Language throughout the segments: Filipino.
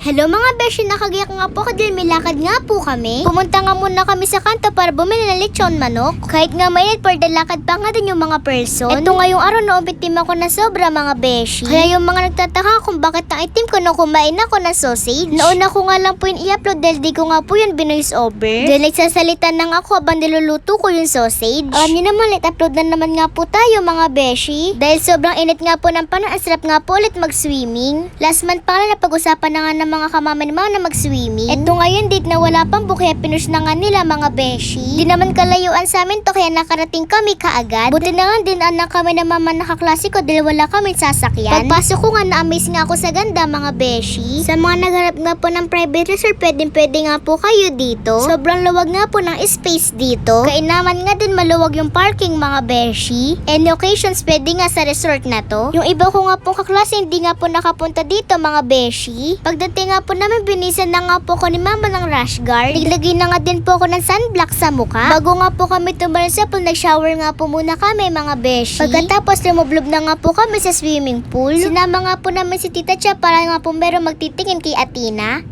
Hello mga beshi, nakagiyak nga po ako dahil may lakad nga po kami. Pumunta nga muna kami sa kanto para bumili ng lechon manok. Kahit nga mainit, for the lakad pa nga din yung mga person. Ito nga yung araw na umitim ako na sobra mga beshi. Kaya yung mga nagtataka kung bakit ang itim ko nung kumain ako ng sausage. Nauna ko nga lang po yung i-upload dahil di ko nga po yun binoise over. Dahil nagsasalita na nga ako habang niluluto ko yung sausage. Alam niyo naman, let upload na naman nga po tayo mga beshi. Dahil sobrang init nga po ng panahon, ang sarap nga po ulit mag-swimming. Last month pa nga napag-usapan na nga ng mga kamaman-mama na mag-swimming. Ito ngayon date na wala pang book kaya pinush na nga nila mga beshi. Di naman kalayuan sa amin to kaya nakarating kami kaagad. Buti na nga dinaan na kami ng mama nakaklase ko dahil wala kami sasakyan. Pagpasok ko nga na-amaze nga ako sa ganda mga beshi. Sa mga nagharap nga po ng private resort pwede nga po kayo dito. Sobrang luwag nga po ng space dito. Kainaman nga din maluwag yung parking mga beshi. Any occasions pwede nga sa resort na to. Yung iba ko nga po kaklase hindi nga po nakapunta dito mga beshi. Pagdating nga po namin binisan na nga po ko ni mama ng rash guard. Naglagay na nga din po ako ng sunblock sa mukha. Bago nga po kami tumalan sa pool, nag-shower nga po muna kami mga beshi. Pagkatapos lumublob na nga po kami sa swimming pool. Sinama nga po namin si Tita Cha para nga po meron magtitingin kay Athena.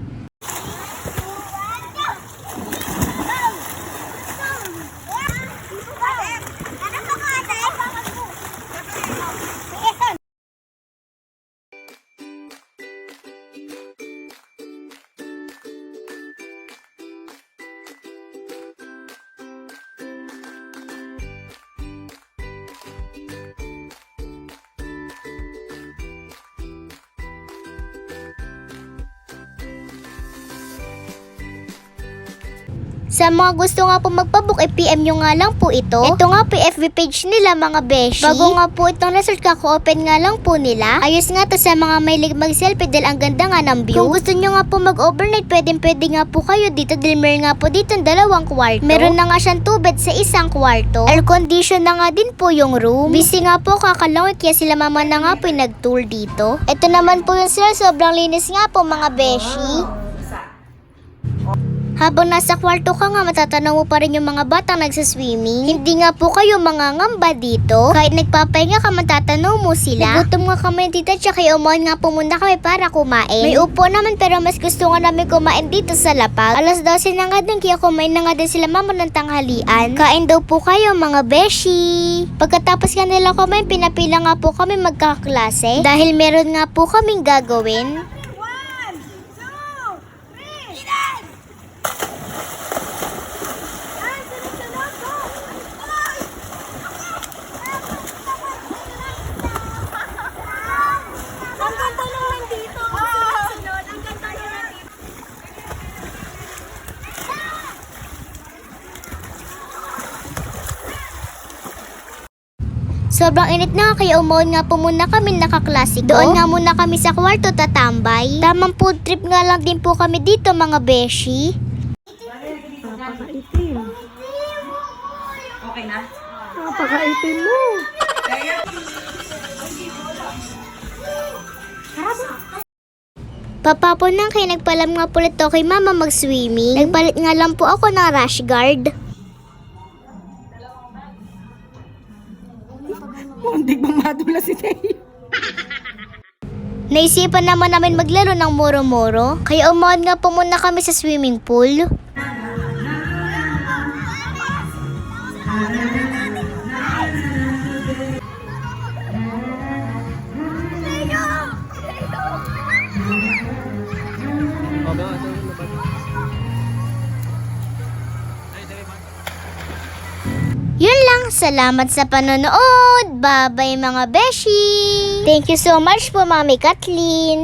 Sa mga gusto nga po magpabook, PM nyo nga lang po ito. Ito nga po FB page nila mga beshi. Bago nga po itong resort, kako-open nga lang po nila. Ayos nga to sa mga may mag-selfie dahil ang ganda nga ng view. Kung gusto nyo nga po mag-overnight, pwede nga po kayo dito dahil meron nga po dito 2 kwarto. Meron na nga siyang 2 bed sa isang kwarto. Air condition na nga din po yung room. Busy nga po kakalawit kaya sila mama na nga po yung nag-tour dito. Ito naman po yung sila, sobrang linis nga po mga beshi. Habang nasa kwarto ka nga, matatanaw mo pa rin yung mga batang nagsaswimming. Hindi nga po kayo mangangamba dito. Kahit nagpapahinga ka, matatanaw mo sila. Nagutom nga kami ni Tita Cha, kaya umuhan nga po muna kami para kumain. May upo naman pero mas gusto nga namin kumain dito sa lapag. Alas 12 na nga din, kaya kumain na nga din sila mama ng tanghalian. Kain daw po kayo mga beshi. Pagkatapos nga nila kumain, pinapila nga po kami magkaklase. Dahil meron nga po kaming gagawin. Sobrang init na kaya umuon nga po muna kami nakaklasiko. Doon nga muna kami sa kwarto tatambay. Tamang food trip nga lang din po kami dito mga beshi. Napakaitim. Okay na? Napakaitim mo. Papapon nang kaya nagpalam nga po ito kay mama mag-swimming. Nagpalit nga lang po ako ng rash guard. Muntik bang madula si Teo? Naisipan naman namin maglaro ng moro-moro. Kaya umuon nga po muna kami sa swimming pool. Yun lang, salamat sa panonood. Bye-bye mga beshi. Thank you so much po Mami Kathleen.